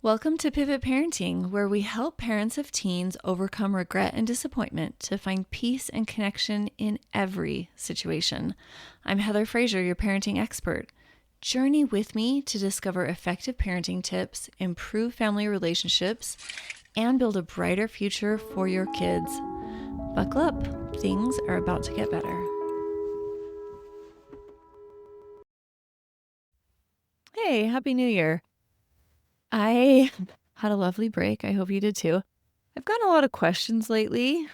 Welcome to Pivot Parenting, where we help parents of teens overcome regret and disappointment to find peace and connection in every situation. I'm Heather Frazier, your parenting expert. Journey with me to discover effective parenting tips, improve family relationships, and build a brighter future for your kids. Buckle up, things are about to get better. Hey, Happy New Year. I had a lovely break. I hope you did too. I've gotten a lot of questions lately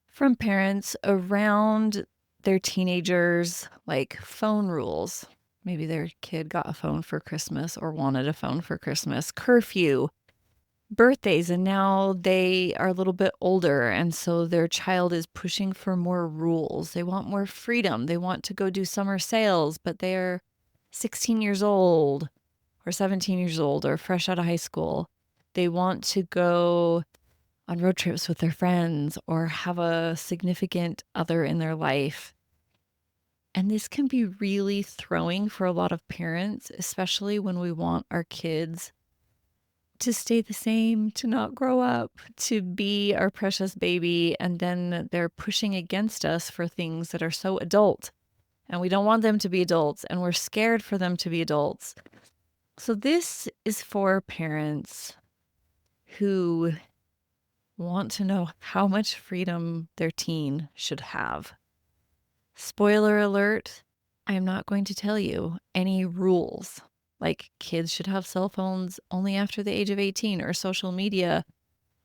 from parents around their teenagers, like phone rules. Maybe their kid got a phone for Christmas or wanted a phone for Christmas, curfew, birthdays, and now they are a little bit older. And so their child is pushing for more rules. They want more freedom. They want to go do summer sales, but they're 16 years old or 17 years old or fresh out of high school. They want to go on road trips with their friends or have a significant other in their life. And this can be really throwing for a lot of parents, especially when we want our kids to stay the same, to not grow up, to be our precious baby. And then they're pushing against us for things that are so adult. And we don't want them to be adults, and we're scared for them to be adults. So this is for parents who want to know how much freedom their teen should have. Spoiler alert, I am not going to tell you any rules, like kids should have cell phones only after the age of 18 or social media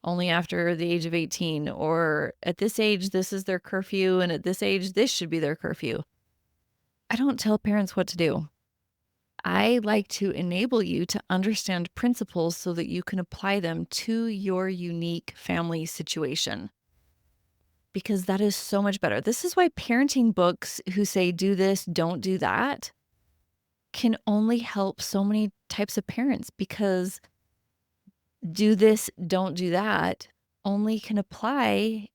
only after the age of 18, or at this age, this is their curfew, and at this age, this should be their curfew. I don't tell parents what to do. I like to enable you to understand principles so that you can apply them to your unique family situation, because that is so much better. This is why parenting books who say do this, don't do that, can only help so many types of parents, because do this, don't do that only can apply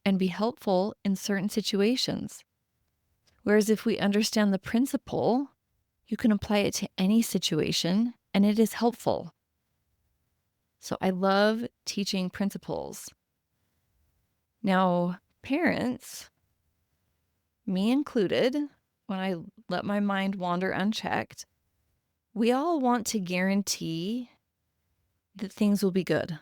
and be helpful in certain situations. Whereas if we understand the principle, you can apply it to any situation and it is helpful. So I love teaching principles. Now, parents, me included, when I let my mind wander unchecked, we all want to guarantee that things will be good.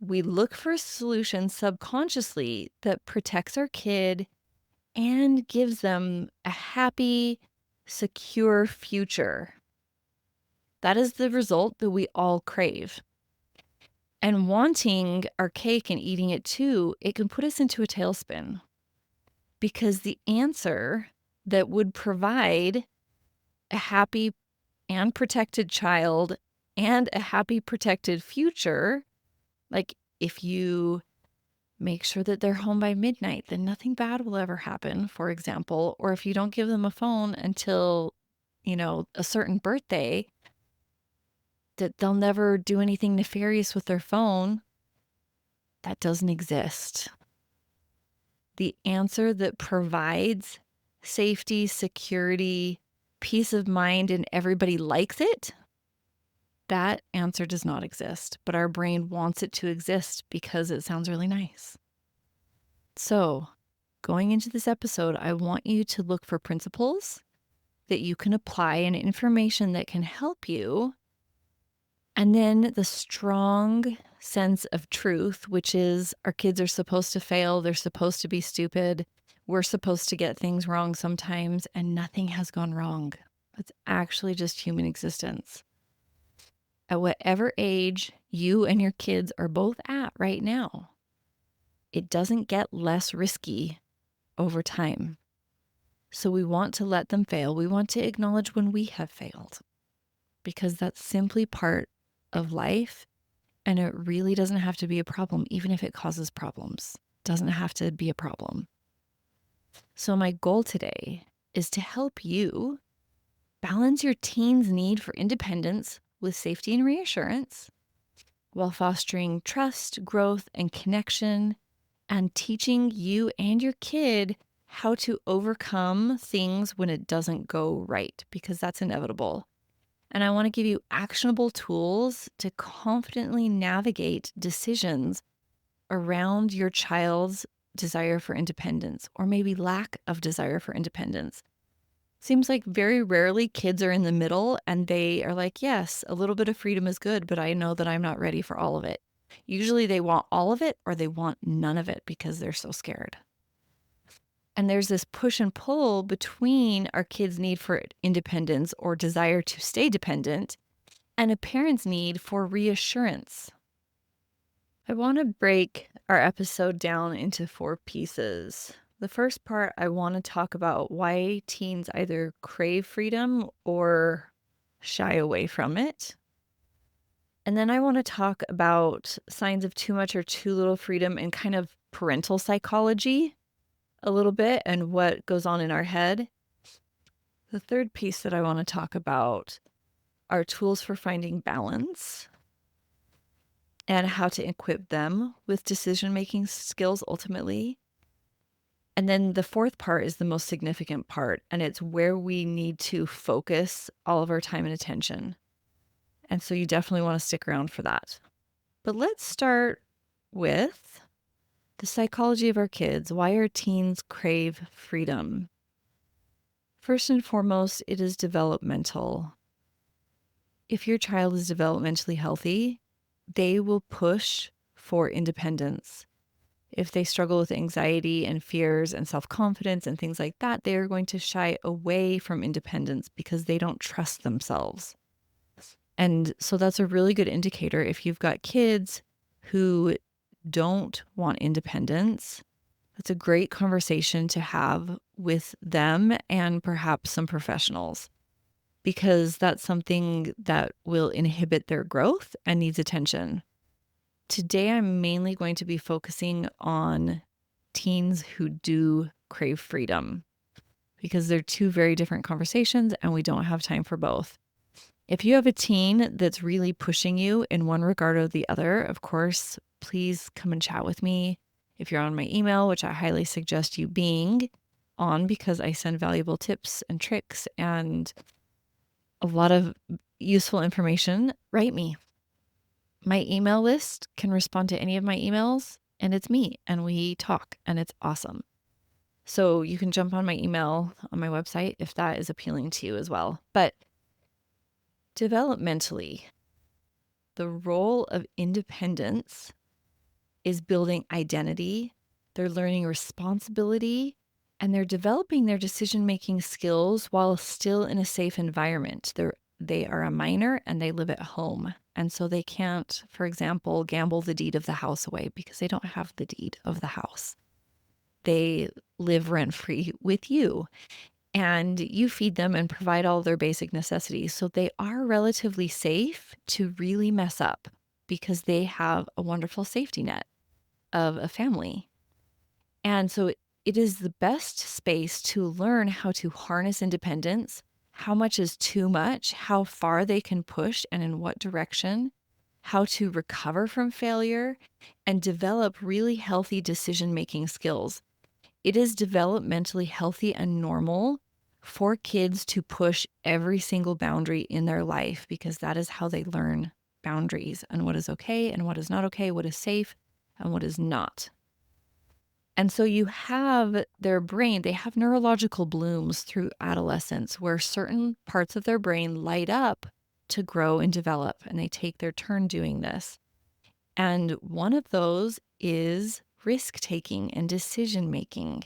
We look for a solution subconsciously that protects our kid and gives them a happy, secure future. That is the result that we all crave. And wanting our cake and eating it too, it can put us into a tailspin, because the answer that would provide a happy and protected child and a happy, protected future, like if you make sure that they're home by midnight, then nothing bad will ever happen, for example. Or if you don't give them a phone until, a certain birthday, that they'll never do anything nefarious with their phone, that doesn't exist. The answer that provides safety, security, peace of mind, and everybody likes it, that answer does not exist. But our brain wants it to exist because it sounds really nice. So, going into this episode, I want you to look for principles that you can apply and information that can help you. And then the strong sense of truth, which is our kids are supposed to fail. They're supposed to be stupid. We're supposed to get things wrong sometimes, and nothing has gone wrong. It's actually just human existence. At whatever age you and your kids are both at right now, it doesn't get less risky over time. So we want to let them fail. We want to acknowledge when we have failed, because that's simply part of life, and it really doesn't have to be a problem, even if it causes problems. It doesn't have to be a problem. So my goal today is to help you balance your teen's need for independence with safety and reassurance, while fostering trust, growth, and connection, and teaching you and your kid how to overcome things when it doesn't go right, because that's inevitable. And I want to give you actionable tools to confidently navigate decisions around your child's desire for independence, or maybe lack of desire for independence. Seems like very rarely kids are in the middle and they are like, yes, a little bit of freedom is good, but I know that I'm not ready for all of it. Usually they want all of it or they want none of it because they're so scared. And there's this push and pull between our kids' need for independence or desire to stay dependent and a parent's need for reassurance. I want to break our episode down into 4 pieces. The first part, I want to talk about why teens either crave freedom or shy away from it. And then I want to talk about signs of too much or too little freedom and kind of parental psychology a little bit and what goes on in our head. The third piece that I want to talk about are tools for finding balance and how to equip them with decision-making skills ultimately. And then the fourth part is the most significant part, and it's where we need to focus all of our time and attention. And so you definitely want to stick around for that. But let's start with the psychology of our kids. Why our teens crave freedom? First and foremost, it is developmental. If your child is developmentally healthy, they will push for independence. If they struggle with anxiety and fears and self-confidence and things like that, they are going to shy away from independence because they don't trust themselves. And so that's a really good indicator. If you've got kids who don't want independence, that's a great conversation to have with them and perhaps some professionals, because that's something that will inhibit their growth and needs attention. Today, I'm mainly going to be focusing on teens who do crave freedom, because they're 2 very different conversations and we don't have time for both. If you have a teen that's really pushing you in one regard or the other, of course, please come and chat with me. If you're on my email, which I highly suggest you being on because I send valuable tips and tricks and a lot of useful information, write me. My email list can respond to any of my emails, and it's me, and we talk, and it's awesome. So you can jump on my email on my website if that is appealing to you as well. But developmentally, the role of independence is building identity. They're learning responsibility, and they're developing their decision-making skills while still in a safe environment. They are a minor and they live at home. And so they can't, for example, gamble the deed of the house away because they don't have the deed of the house. They live rent-free with you, and you feed them and provide all their basic necessities. So they are relatively safe to really mess up because they have a wonderful safety net of a family. And so it is the best space to learn how to harness independence, how much is too much, how far they can push and in what direction, how to recover from failure, and develop really healthy decision-making skills. It is developmentally healthy and normal for kids to push every single boundary in their life because that is how they learn boundaries and what is okay and what is not okay, what is safe and what is not. And so you have their brain, they have neurological blooms through adolescence where certain parts of their brain light up to grow and develop, and they take their turn doing this. And one of those is risk-taking and decision-making.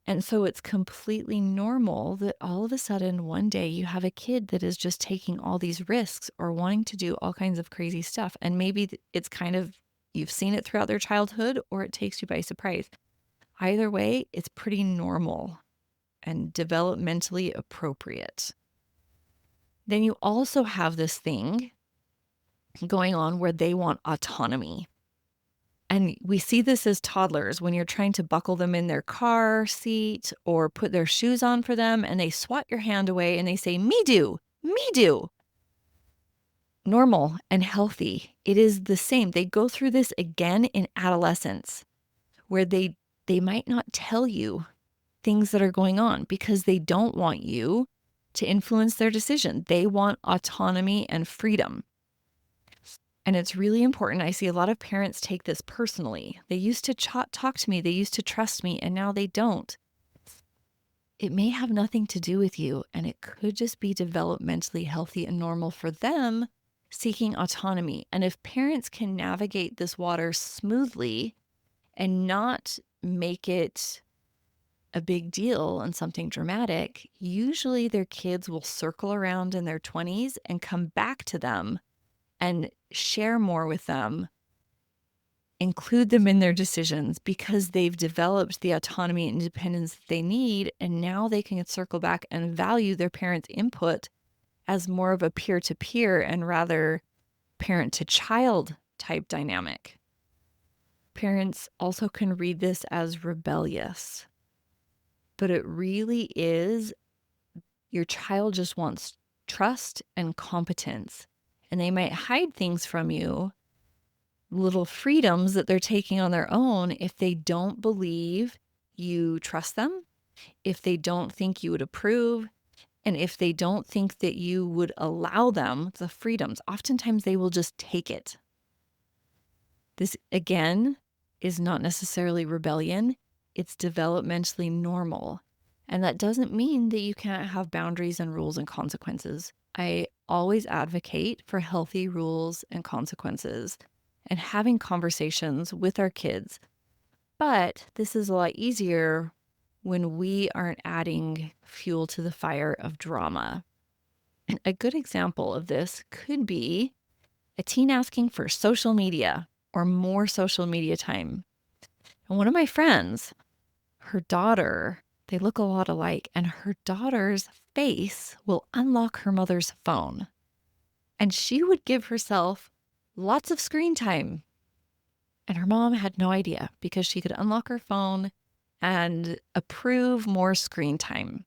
And so it's completely normal that all of a sudden one day you have a kid that is just taking all these risks or wanting to do all kinds of crazy stuff. And maybe it's kind of, you've seen it throughout their childhood or it takes you by surprise. Either way, it's pretty normal and developmentally appropriate. Then you also have this thing going on where they want autonomy. And we see this as toddlers when you're trying to buckle them in their car seat or put their shoes on for them and they swat your hand away and they say, me do, me do. Normal and healthy. It is the same. They go through this again in adolescence where they might not tell you things that are going on because they don't want you to influence their decision. They want autonomy and freedom. And it's really important. I see a lot of parents take this personally. They used to talk to me, they used to trust me, and now they don't. It may have nothing to do with you, and it could just be developmentally healthy and normal for them seeking autonomy. And if parents can navigate this water smoothly and not make it a big deal and something dramatic, usually their kids will circle around in their 20s and come back to them and share more with them, include them in their decisions because they've developed the autonomy and independence that they need. And now they can circle back and value their parents' input as more of a peer-to-peer and rather parent-to-child type dynamic. Parents also can read this as rebellious, but it really is your child just wants trust and competence, and they might hide things from you, little freedoms that they're taking on their own, if they don't believe you trust them, if they don't think you would approve, and if they don't think that you would allow them the freedoms. Oftentimes they will just take it. This, again, is not necessarily rebellion. It's developmentally normal. And that doesn't mean that you can't have boundaries and rules and consequences. I always advocate for healthy rules and consequences and having conversations with our kids. But this is a lot easier when we aren't adding fuel to the fire of drama. And a good example of this could be a teen asking for social media or more social media time. And one of my friends, her daughter, they look a lot alike, and her daughter's face will unlock her mother's phone. And she would give herself lots of screen time. And her mom had no idea because she could unlock her phone and approve more screen time.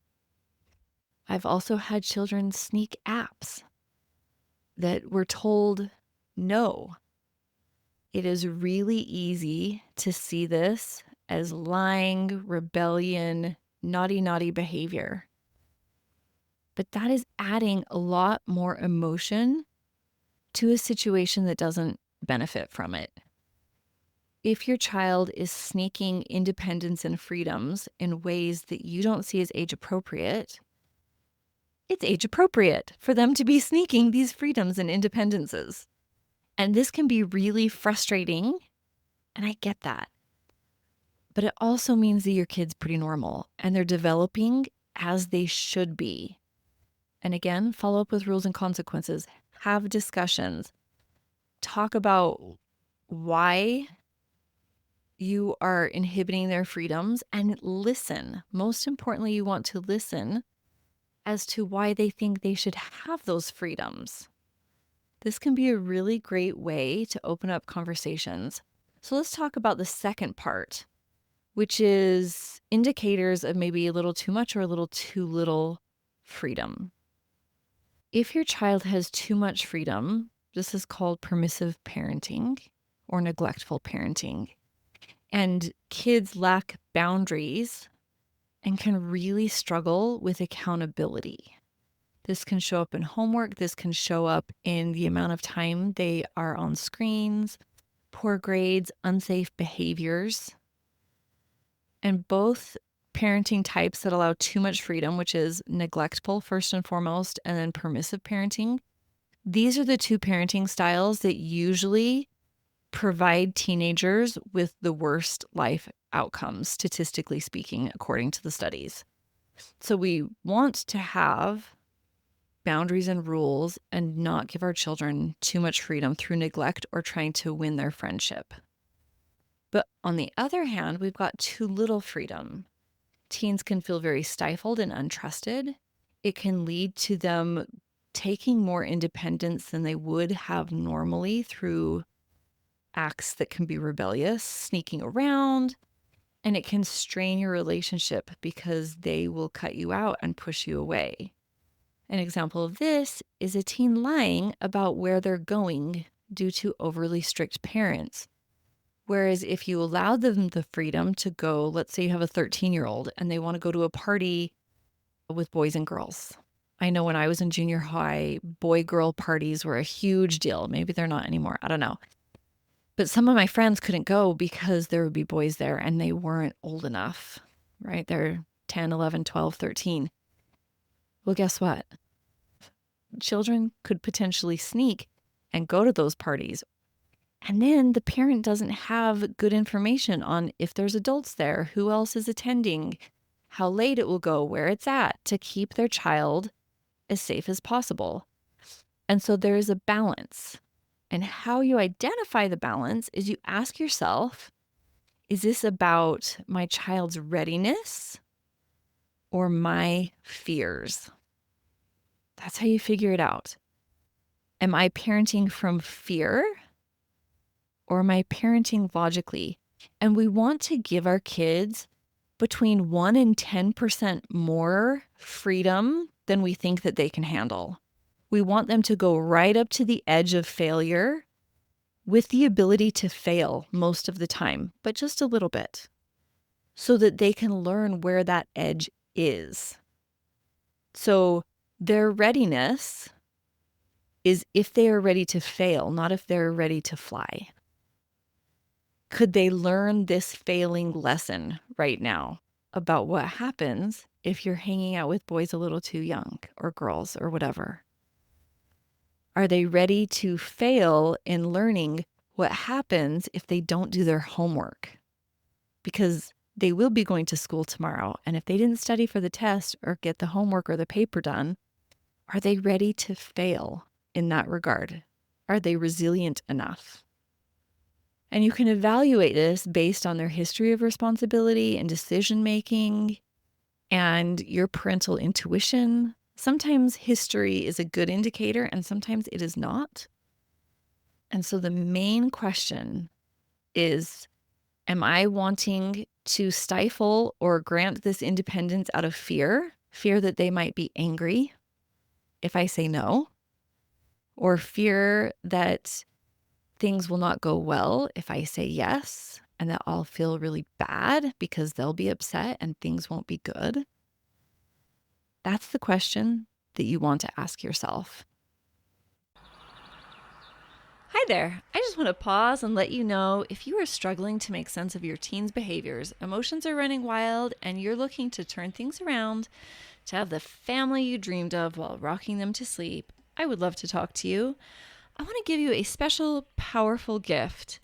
I've also had children sneak apps that were told no. It is really easy to see this as lying, rebellion, naughty behavior. But that is adding a lot more emotion to a situation that doesn't benefit from it. If your child is sneaking independence and freedoms in ways that you don't see as age appropriate, it's age appropriate for them to be sneaking these freedoms and independences. And this can be really frustrating, and I get that. But it also means that your kid's pretty normal and they're developing as they should be. And again, follow up with rules and consequences. Have discussions. Talk about why you are inhibiting their freedoms and listen. Most importantly, you want to listen as to why they think they should have those freedoms. This can be a really great way to open up conversations. So let's talk about the second part, which is indicators of maybe a little too much or a little too little freedom. If your child has too much freedom, this is called permissive parenting or neglectful parenting. And kids lack boundaries and can really struggle with accountability. This can show up in homework. This can show up in the amount of time they are on screens, poor grades, unsafe behaviors. And both parenting types that allow too much freedom, which is neglectful first and foremost, and then permissive parenting, these are the two parenting styles that usually provide teenagers with the worst life outcomes, statistically speaking, according to the studies. So we want to have boundaries and rules and not give our children too much freedom through neglect or trying to win their friendship. But on the other hand, we've got too little freedom. Teens can feel very stifled and untrusted. It can lead to them taking more independence than they would have normally through acts that can be rebellious, sneaking around, and it can strain your relationship because they will cut you out and push you away. An example of this is a teen lying about where they're going due to overly strict parents. Whereas if you allow them the freedom to go, let's say you have a 13-year-old and they want to go to a party with boys and girls, I know when I was in junior high, boy-girl parties were a huge deal. Maybe they're not anymore. I don't know. But some of my friends couldn't go because there would be boys there and they weren't old enough, right? They're 10, 11, 12, 13. Well, guess what? Children could potentially sneak and go to those parties. And then the parent doesn't have good information on if there's adults there, who else is attending, how late it will go, where it's at, to keep their child as safe as possible. And so there is a balance. And how you identify the balance is you ask yourself, is this about my child's readiness or my fears? That's how you figure it out. Am I parenting from fear or am I parenting logically? And we want to give our kids between 1 and 10% more freedom than we think that they can handle. We want them to go right up to the edge of failure with the ability to fail most of the time, but just a little bit, so that they can learn where that edge is. So their readiness is if they are ready to fail, not if they're ready to fly. Could they learn this failing lesson right now about what happens if you're hanging out with boys a little too young or girls or whatever? Are they ready to fail in learning what happens if they don't do their homework? Because they will be going to school tomorrow. And if they didn't study for the test or get the homework or the paper done, are they ready to fail in that regard? Are they resilient enough? And you can evaluate this based on their history of responsibility and decision making and your parental intuition. Sometimes history is a good indicator and sometimes it is not. And so the main question is, am I wanting to stifle or grant this independence out of fear that they might be angry if I say no, or fear that things will not go well if I say yes, and that I'll feel really bad because they'll be upset and things won't be good? That's the question that you want to ask yourself. Hi there. I just want to pause and let you know if you are struggling to make sense of your teen's behaviors, emotions are running wild, and you're looking to turn things around to have the family you dreamed of while rocking them to sleep, I would love to talk to you. I want to give you a special, powerful gift.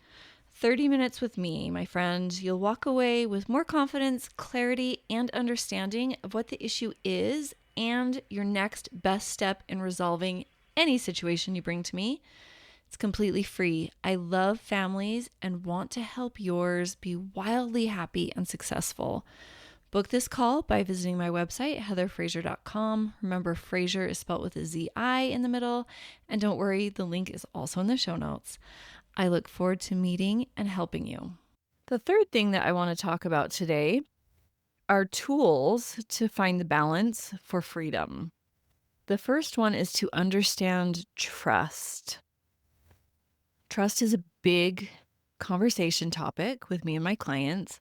30 minutes with me, my friend. You'll walk away with more confidence, clarity, and understanding of what the issue is and your next best step in resolving any situation you bring to me. It's completely free. I love families and want to help yours be wildly happy and successful. Book this call by visiting my website, heatherfraser.com. Remember, Fraser is spelled with a Z-I in the middle. And don't worry, the link is also in the show notes. I look forward to meeting and helping you. The third thing that I want to talk about today are tools to find the balance for freedom. The first one is to understand trust. Trust is a big conversation topic with me and my clients,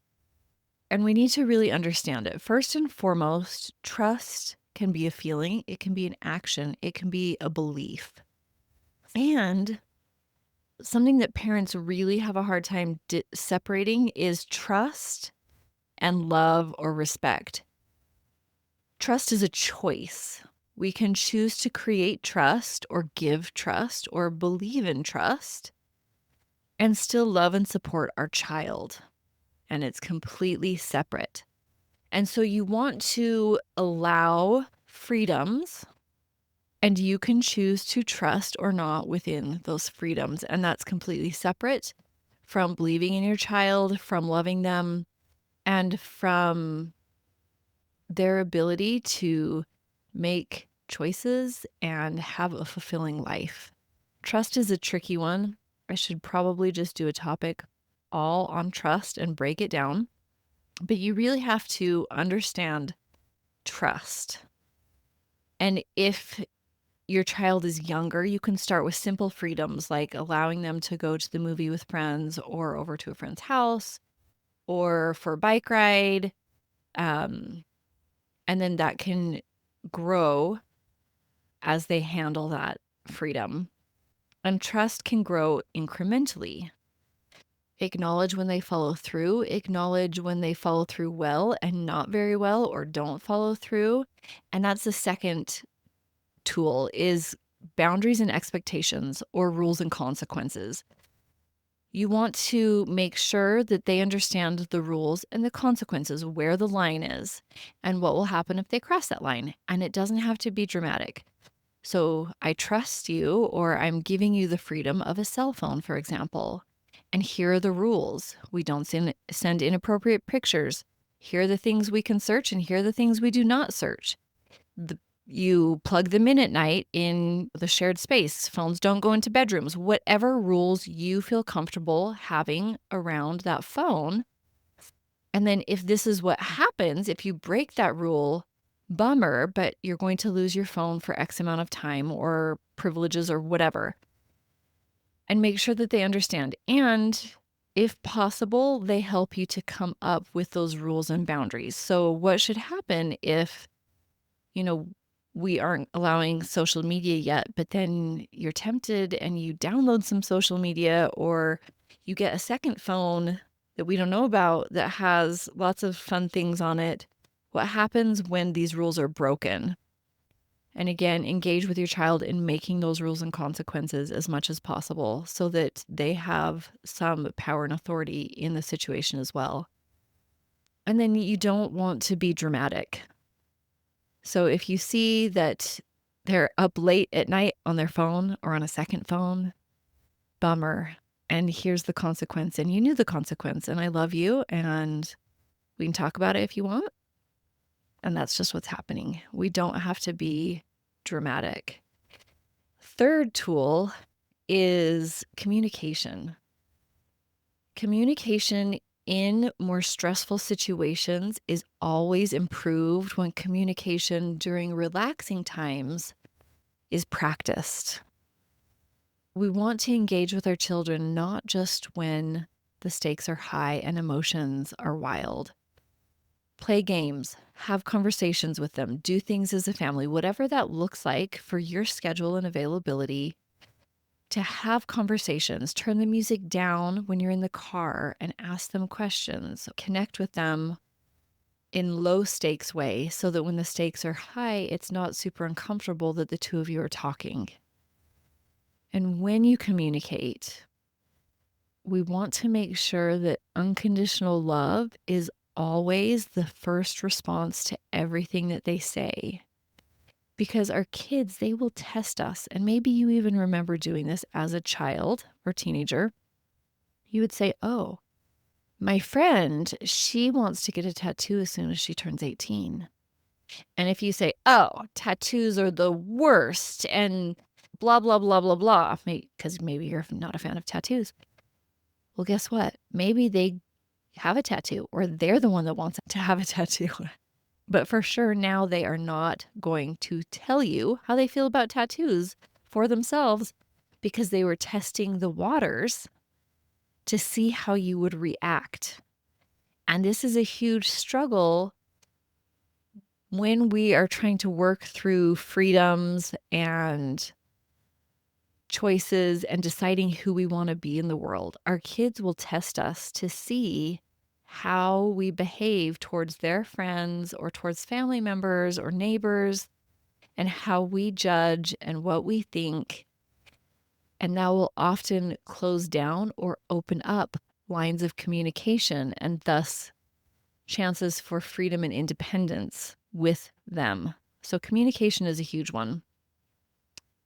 and we need to really understand it. First and foremost, trust can be a feeling, it can be an action, it can be a belief. And something that parents really have a hard time separating is trust and love or respect. Trust is a choice. We can choose to create trust or give trust or believe in trust and still love and support our child. And it's completely separate. And so you want to allow freedoms, and you can choose to trust or not within those freedoms. And that's completely separate from believing in your child, from loving them, and from their ability to make choices and have a fulfilling life. Trust is a tricky one. I should probably just do a topic all on trust and break it down. But you really have to understand trust. And if your child is younger, you can start with simple freedoms like allowing them to go to the movie with friends or over to a friend's house or for a bike ride. And then that can grow as they handle that freedom. And trust can grow incrementally. Acknowledge when they follow through, acknowledge when they follow through well and not very well or don't follow through. And that's the second tool is boundaries and expectations or rules and consequences. You want to make sure that they understand the rules and the consequences, where the line is, and what will happen if they cross that line. And it doesn't have to be dramatic. So I trust you, or I'm giving you the freedom of a cell phone, for example. And here are the rules. We don't send inappropriate pictures. Here are the things we can search, and here are the things we do not search. You plug them in at night in the shared space. Phones don't go into bedrooms. Whatever rules you feel comfortable having around that phone. And then if this is what happens, if you break that rule, bummer, but you're going to lose your phone for X amount of time or privileges or whatever. And make sure that they understand. And if possible, they help you to come up with those rules and boundaries. So what should happen if, we aren't allowing social media yet, but then you're tempted and you download some social media, or you get a second phone that we don't know about that has lots of fun things on it? What happens when these rules are broken? And again, engage with your child in making those rules and consequences as much as possible so that they have some power and authority in the situation as well. And then you don't want to be dramatic. So if you see that they're up late at night on their phone or on a second phone, bummer. And here's the consequence. And you knew the consequence. And I love you. And we can talk about it if you want. And that's just what's happening. We don't have to be dramatic. Third tool is communication. Communication in more stressful situations is always improved when communication during relaxing times is practiced. We want to engage with our children not just when the stakes are high and emotions are wild. Play games, have conversations with them, do things as a family, whatever that looks like for your schedule and availability. To have conversations, turn the music down when you're in the car and ask them questions. Connect with them in low stakes way so that when the stakes are high, it's not super uncomfortable that the two of you are talking. And when you communicate, we want to make sure that unconditional love is always the first response to everything that they say. Because our kids, they will test us. And maybe you even remember doing this as a child or teenager. You would say, oh, my friend, she wants to get a tattoo as soon as she turns 18. And if you say, oh, tattoos are the worst and blah, blah, blah, blah, blah, because maybe you're not a fan of tattoos. Well, guess what? Maybe they have a tattoo or they're the one that wants to have a tattoo. But for sure, now they are not going to tell you how they feel about tattoos for themselves because they were testing the waters to see how you would react. And this is a huge struggle when we are trying to work through freedoms and choices and deciding who we want to be in the world. Our kids will test us to see how we behave towards their friends or towards family members or neighbors, and how we judge and what we think. And that will often close down or open up lines of communication and thus chances for freedom and independence with them. So communication is a huge one.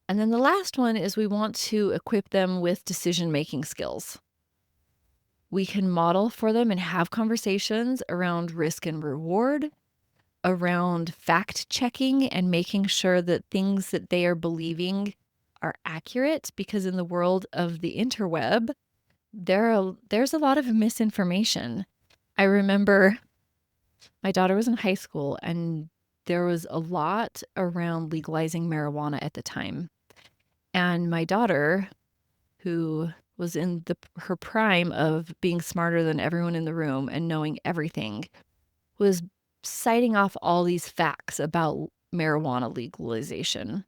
And then the last one is we want to equip them with decision-making skills. We can model for them and have conversations around risk and reward, around fact checking and making sure that things that they are believing are accurate, because in the world of the interweb, there's a lot of misinformation. I remember my daughter was in high school and there was a lot around legalizing marijuana at the time. And my daughter, who was in her prime of being smarter than everyone in the room and knowing everything, was citing off all these facts about marijuana legalization.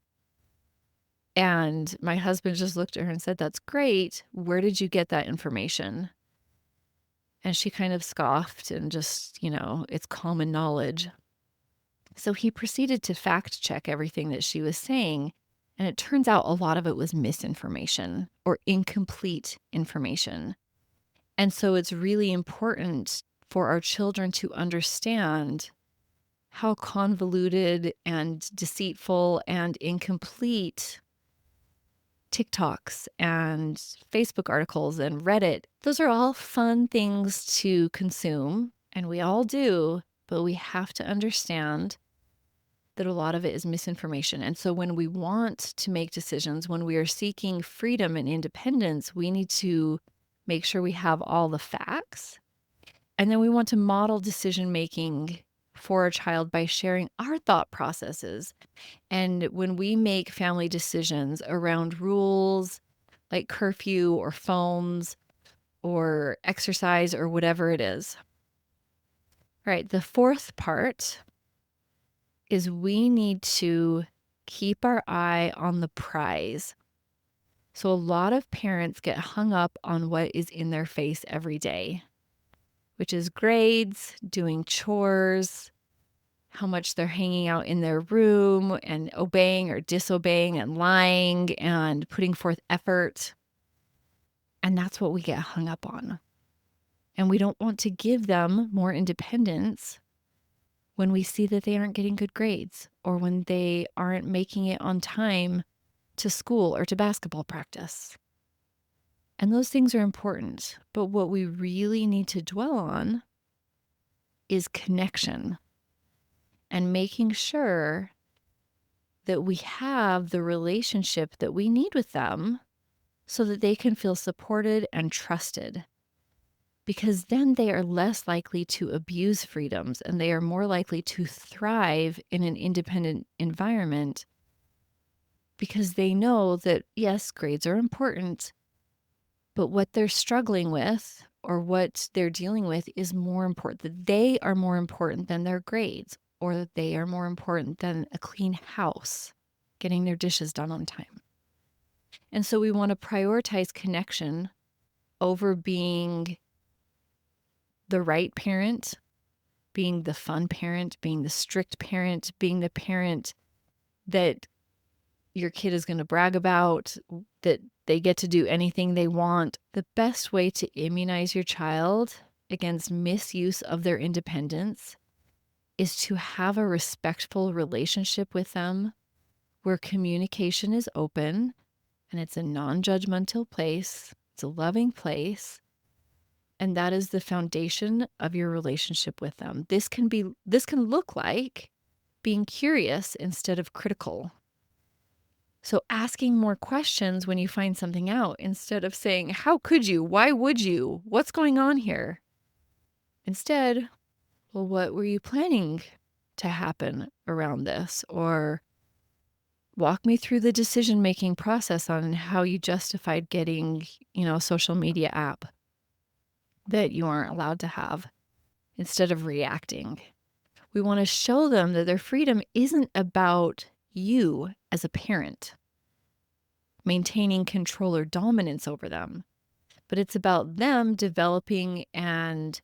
And my husband just looked at her and said, "That's great. Where did you get that information?" And she kind of scoffed and just, it's common knowledge. So he proceeded to fact check everything that she was saying. And it turns out a lot of it was misinformation or incomplete information. And so it's really important for our children to understand how convoluted and deceitful and incomplete TikToks and Facebook articles and Reddit, those are all fun things to consume, and we all do, but we have to understand that a lot of it is misinformation. And so when we want to make decisions, when we are seeking freedom and independence, we need to make sure we have all the facts. And then we want to model decision making for a child by sharing our thought processes. And when we make family decisions around rules like curfew or phones or exercise or whatever it is. All right, the fourth part is we need to keep our eye on the prize. So a lot of parents get hung up on what is in their face every day, which is grades, doing chores, how much they're hanging out in their room and obeying or disobeying and lying and putting forth effort. And that's what we get hung up on. And we don't want to give them more independence when we see that they aren't getting good grades or when they aren't making it on time to school or to basketball practice. And those things are important. But what we really need to dwell on is connection and making sure that we have the relationship that we need with them so that they can feel supported and trusted. Because then they are less likely to abuse freedoms and they are more likely to thrive in an independent environment because they know that, yes, grades are important, but what they're struggling with or what they're dealing with is more important, that they are more important than their grades, or that they are more important than a clean house, getting their dishes done on time. And so we want to prioritize connection over being the right parent, being the fun parent, being the strict parent, being the parent that your kid is going to brag about, that they get to do anything they want. The best way to immunize your child against misuse of their independence is to have a respectful relationship with them where communication is open and it's a non-judgmental place. It's a loving place. And that is the foundation of your relationship with them. This can look like being curious instead of critical. So asking more questions when you find something out instead of saying, "How could you? Why would you? What's going on here?" Instead, "Well, what were you planning to happen around this?" Or walk me through the decision-making process on how you justified getting, a social media app that you aren't allowed to have, instead of reacting. We want to show them that their freedom isn't about you as a parent maintaining control or dominance over them, but it's about them developing and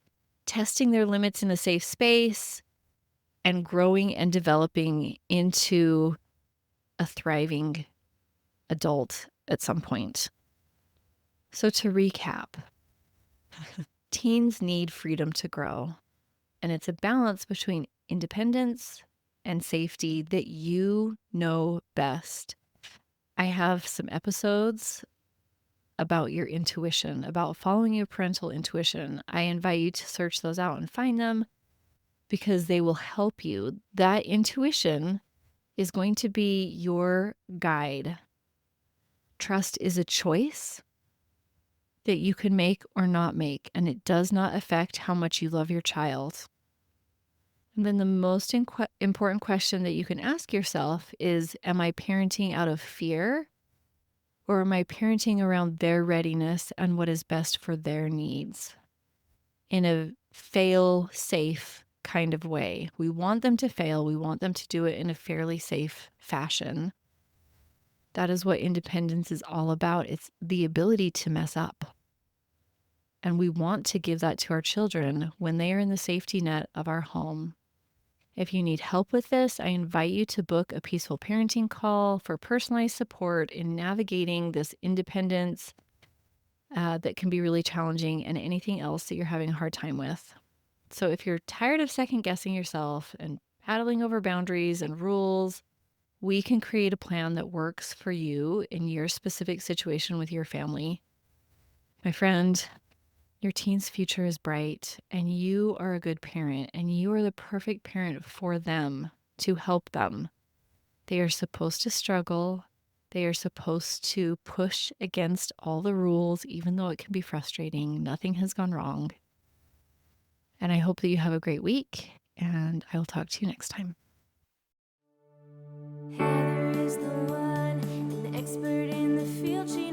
testing their limits in a safe space and growing and developing into a thriving adult at some point. So to recap, teens need freedom to grow, and it's a balance between independence and safety that you know best. I have some episodes about your intuition, about following your parental intuition. I invite you to search those out and find them because they will help you. That intuition is going to be your guide. Trust is a choice that you can make or not make, and it does not affect how much you love your child. And then the most important question that you can ask yourself is, am I parenting out of fear, or am I parenting around their readiness and what is best for their needs in a fail-safe kind of way? We want them to fail. We want them to do it in a fairly safe fashion. That is what independence is all about. It's the ability to mess up. And we want to give that to our children when they are in the safety net of our home. If you need help with this, I invite you to book a peaceful parenting call for personalized support in navigating this independence that can be really challenging and anything else that you're having a hard time with. So if you're tired of second guessing yourself and paddling over boundaries and rules, we can create a plan that works for you in your specific situation with your family. My friend, your teen's future is bright, and you are a good parent, and you are the perfect parent for them to help them. They are supposed to struggle. They are supposed to push against all the rules, even though it can be frustrating. Nothing has gone wrong. And I hope that you have a great week, and I will talk to you next time. Heather is the one, an expert in the field. She